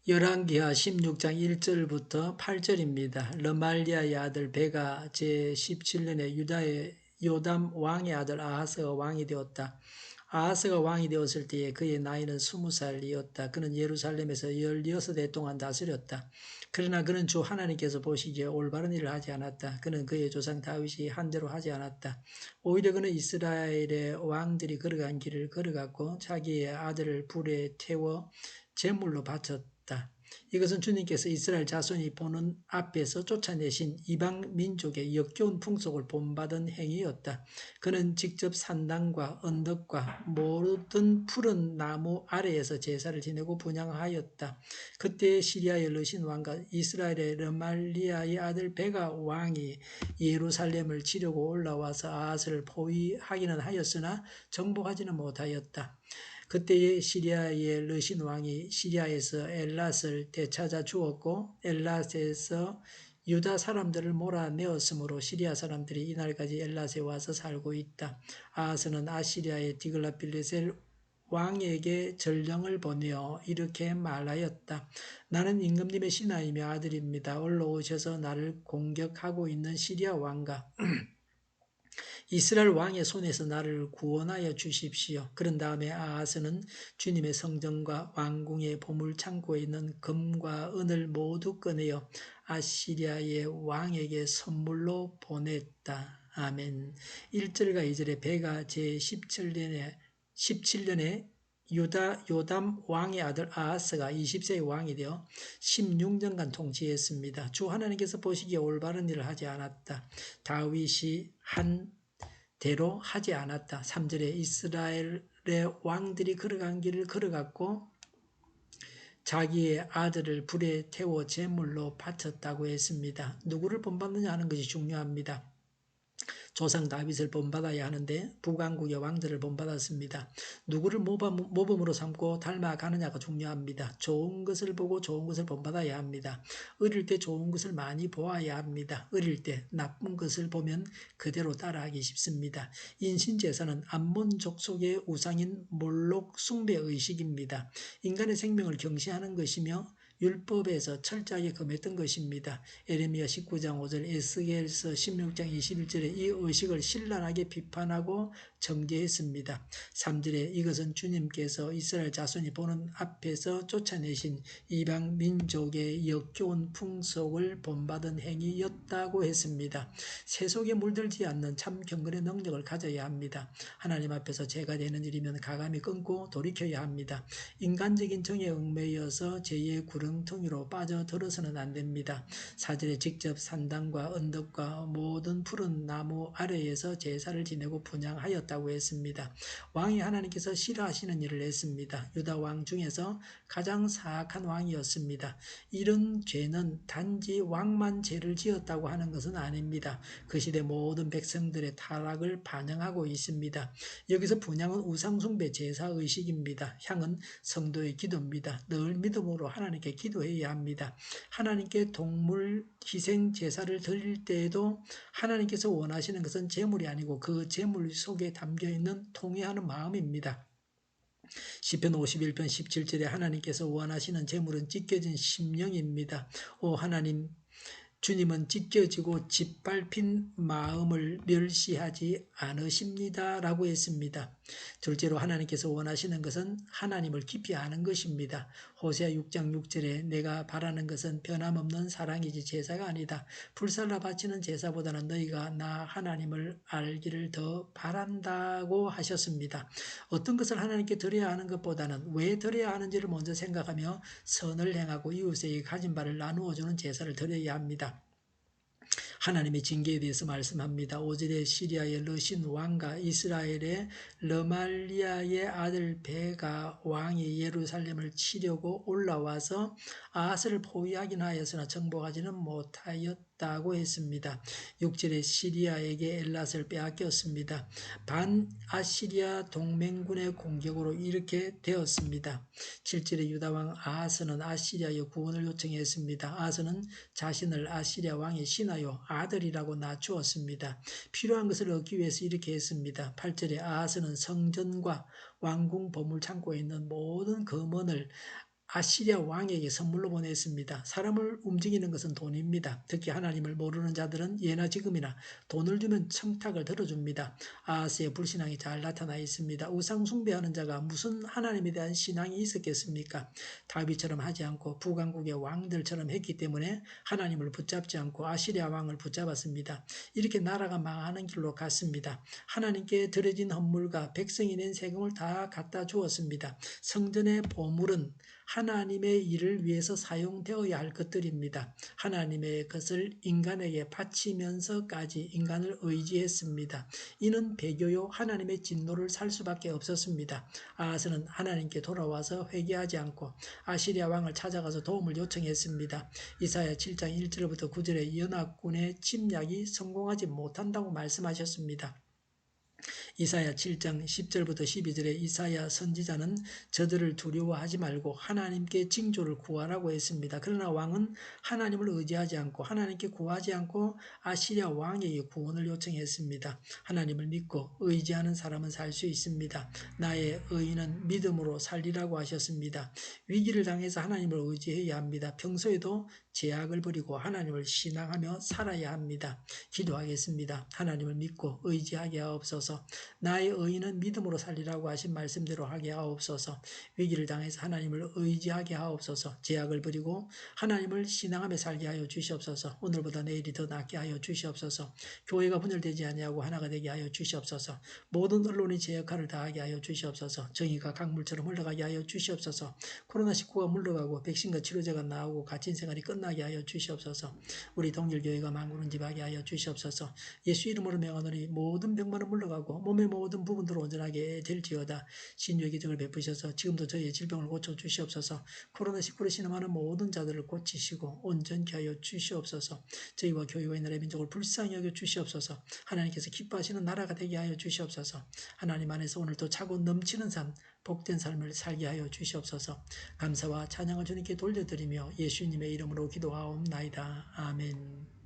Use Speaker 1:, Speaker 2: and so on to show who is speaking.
Speaker 1: 열왕기하 16장 1절부터 8절입니다. 르말리아의 아들 베가 제17년에 유다의 요담 왕의 아들 아하스가 왕이 되었다. 아하스가 왕이 되었을 때에 그의 나이는 20살이었다. 그는 예루살렘에서 16해 동안 다스렸다. 그러나 그는 주 하나님께서 보시기에 올바른 일을 하지 않았다. 그는 그의 조상 다윗이 한 대로 하지 않았다. 오히려 그는 이스라엘의 왕들이 걸어간 길을 걸어갔고 자기의 아들을 불에 태워 제물로 바쳤다. 이것은 주님께서 이스라엘 자손이 보는 앞에서 쫓아내신 이방 민족의 역겨운 풍속을 본받은 행위였다. 그는 직접 산당과 언덕과 모든 푸른 나무 아래에서 제사를 지내고 분향하였다. 그때 시리아의 르신 왕과 이스라엘의 르말리아의 아들 베가 왕이 예루살렘을 치려고 올라와서 아하스를 포위하기는 하였으나 정복하지는 못하였다. 그때의 시리아의 르신 왕이 시리아에서 엘랏을 되찾아 주었고 엘랏에서 유다 사람들을 몰아내었으므로 시리아 사람들이 이날까지 엘랏에 와서 살고 있다. 아하스는 아시리아의 디글라필레셀 왕에게 전령을 보내어 이렇게 말하였다. 나는 임금님의 신하이며 아들입니다. 올라오셔서 나를 공격하고 있는 시리아 왕과 이스라엘 왕의 손에서 나를 구원하여 주십시오. 그런 다음에 아하스는 주님의 성전과 왕궁의 보물창고에 있는 금과 은을 모두 꺼내어 아시리아의 왕에게 선물로 보냈다. 아멘. 1절과 2절에 베가 제17년에 유다 요담 왕의 아들 아하스가 20세의 왕이 되어 16년간 통치했습니다. 주 하나님께서 보시기에 올바른 일을 하지 않았다. 다윗이 한 대로 하지 않았다. 3절에 이스라엘의 왕들이 걸어간 길을 걸어갔고 자기의 아들을 불에 태워 제물로 바쳤다고 했습니다. 누구를 본받느냐 하는 것이 중요합니다. 조상 다윗을 본받아야 하는데 북왕국의 왕들을 본받았습니다. 누구를 모범으로 삼고 닮아가느냐가 중요합니다. 좋은 것을 보고 좋은 것을 본받아야 합니다. 어릴 때 좋은 것을 많이 보아야 합니다. 어릴 때 나쁜 것을 보면 그대로 따라하기 쉽습니다. 인신제사는 암몬 족속의 우상인 몰록 숭배의식입니다. 인간의 생명을 경시하는 것이며 율법에서 철저하게 금했던 것입니다. 에레미야 19장 5절, 에스겔서 16장 21절에 이 의식을 신랄하게 비판하고 정죄했습니다. 3절에 이것은 주님께서 이스라엘 자손이 보는 앞에서 쫓아내신 이방 민족의 역겨운 풍속을 본받은 행위였다고 했습니다. 세속에 물들지 않는 참 경건의 능력을 가져야 합니다. 하나님 앞에서 죄가 되는 일이면 가감히 끊고 돌이켜야 합니다. 인간적인 정에 얽매여서 죄의 구렁텅이로 빠져들어서는 안 됩니다. 4절에 직접 산당과 언덕과 모든 푸른 나무 아래에서 제사를 지내고 분향하였다고 했습니다. 왕이 하나님께서 싫어하시는 일을 했습니다. 유다 왕 중에서 가장 사악한 왕이었습니다. 이런 죄는 단지 왕만 죄를 지었다고 하는 것은 아닙니다. 그 시대 모든 백성들의 타락을 반영하고 있습니다. 여기서 분향은 우상숭배 제사의식입니다. 향은 성도의 기도입니다. 늘 믿음으로 하나님께 기도해야 합니다. 하나님께 동물 희생 제사를 드릴 때에도 하나님께서 원하시는 것은 제물이 아니고 그 제물 속에 담겨있는 통회하는 마음입니다. 시편 51편 17절에 하나님께서 원하시는 제물은 찢겨진 심령입니다. 오 하나님, 주님은 찢겨지고 짓밟힌 마음을 멸시하지 않으십니다. 라고 했습니다. 둘째로 하나님께서 원하시는 것은 하나님을 깊이 아는 것입니다. 호세아 6장 6절에 내가 바라는 것은 변함없는 사랑이지 제사가 아니다. 불살라 바치는 제사보다는 너희가 나 하나님을 알기를 더 바란다고 하셨습니다. 어떤 것을 하나님께 드려야 하는 것보다는 왜 드려야 하는지를 먼저 생각하며 선을 행하고 이웃에게 가진 바를 나누어주는 제사를 드려야 합니다. 하나님의 징계에 대해서 말씀합니다. 5절에 시리아의 르신 왕과 이스라엘의 르말리아의 아들 베가 왕이 예루살렘을 치려고 올라와서 아하스를 포위하긴 하였으나 정복하지는 못하였다고 했습니다. 6절에 시리아에게 엘랏을 빼앗겼습니다. 반아시리아 동맹군의 공격으로 이렇게 되었습니다. 7절에 유다왕 아하스는 아시리아의 구원을 요청했습니다. 아하스는 자신을 아시리아 왕의 신하요 아들이라고 낮추었습니다. 필요한 것을 얻기 위해서 이렇게 했습니다. 8절에 아하스는 성전과 왕궁 보물 창고에 있는 모든 금원을 아시리아 왕에게 선물로 보냈습니다. 사람을 움직이는 것은 돈입니다. 특히 하나님을 모르는 자들은 예나 지금이나 돈을 주면 청탁을 들어줍니다. 아하스의 불신앙이 잘 나타나 있습니다. 우상 숭배하는 자가 무슨 하나님에 대한 신앙이 있었겠습니까? 다윗처럼 하지 않고 북왕국의 왕들처럼 했기 때문에 하나님을 붙잡지 않고 아시리아 왕을 붙잡았습니다. 이렇게 나라가 망하는 길로 갔습니다. 하나님께 드려진 헌물과 백성이 낸 세금을 다 갖다 주었습니다. 성전의 보물은 하나님의 일을 위해서 사용되어야 할 것들입니다. 하나님의 것을 인간에게 바치면서까지 인간을 의지했습니다. 이는 배교요 하나님의 진노를 살 수밖에 없었습니다. 아하스는 하나님께 돌아와서 회개하지 않고 아시리아 왕을 찾아가서 도움을 요청했습니다. 이사야 7장 1절부터 9절에 연합군의 침략이 성공하지 못한다고 말씀하셨습니다. 이사야 7장 10절부터 12절에 이사야 선지자는 저들을 두려워하지 말고 하나님께 징조를 구하라고 했습니다. 그러나 왕은 하나님을 의지하지 않고 하나님께 구하지 않고 아시리아 왕에게 구원을 요청했습니다. 하나님을 믿고 의지하는 사람은 살 수 있습니다. 나의 의인은 믿음으로 살리라고 하셨습니다. 위기를 당해서 하나님을 의지해야 합니다. 평소에도 제약을 버리고 하나님을 신앙하며 살아야 합니다. 기도하겠습니다. 하나님을 믿고 의지하게 하옵소서. 나의 의인은 믿음으로 살리라고 하신 말씀대로 하게 하옵소서. 위기를 당해서 하나님을 의지하게 하옵소서. 제약을 버리고 하나님을 신앙하며 살게 하여 주시옵소서. 오늘보다 내일이 더 낫게 하여 주시옵소서. 교회가 분열되지 아니하고 하나가 되게 하여 주시옵소서. 모든 언론이 제 역할을 다하게 하여 주시옵소서. 정의가 강물처럼 흘러가게 하여 주시옵소서. 코로나19가 물러가고 백신과 치료제가 나오고 갇힌 생활이 끝나게 하여 주시옵소서. 우리 동일교회가 만군은집하게 하여 주시옵소서. 예수 이름으로 명하노니 모든 병만은 물러가고 몸의 모든 부분들을 온전하게 될지어다. 신유의 기적을 베푸셔서 지금도 저희의 질병을 고쳐주시옵소서. 코로나19로 신음하는 모든 자들을 고치시고 온전케 하여 주시옵소서. 저희와 교회와 이 나라의 민족을 불쌍히 여겨 주시옵소서. 하나님께서 기뻐하시는 나라가 되게 하여 주시옵소서. 하나님 안에서 오늘도 차고 넘치는 삶, 복된 삶을 살게 하여 주시옵소서. 감사와 찬양을 주님께 돌려드리며 예수님의 이름으로 기도하옵나이다. 아멘.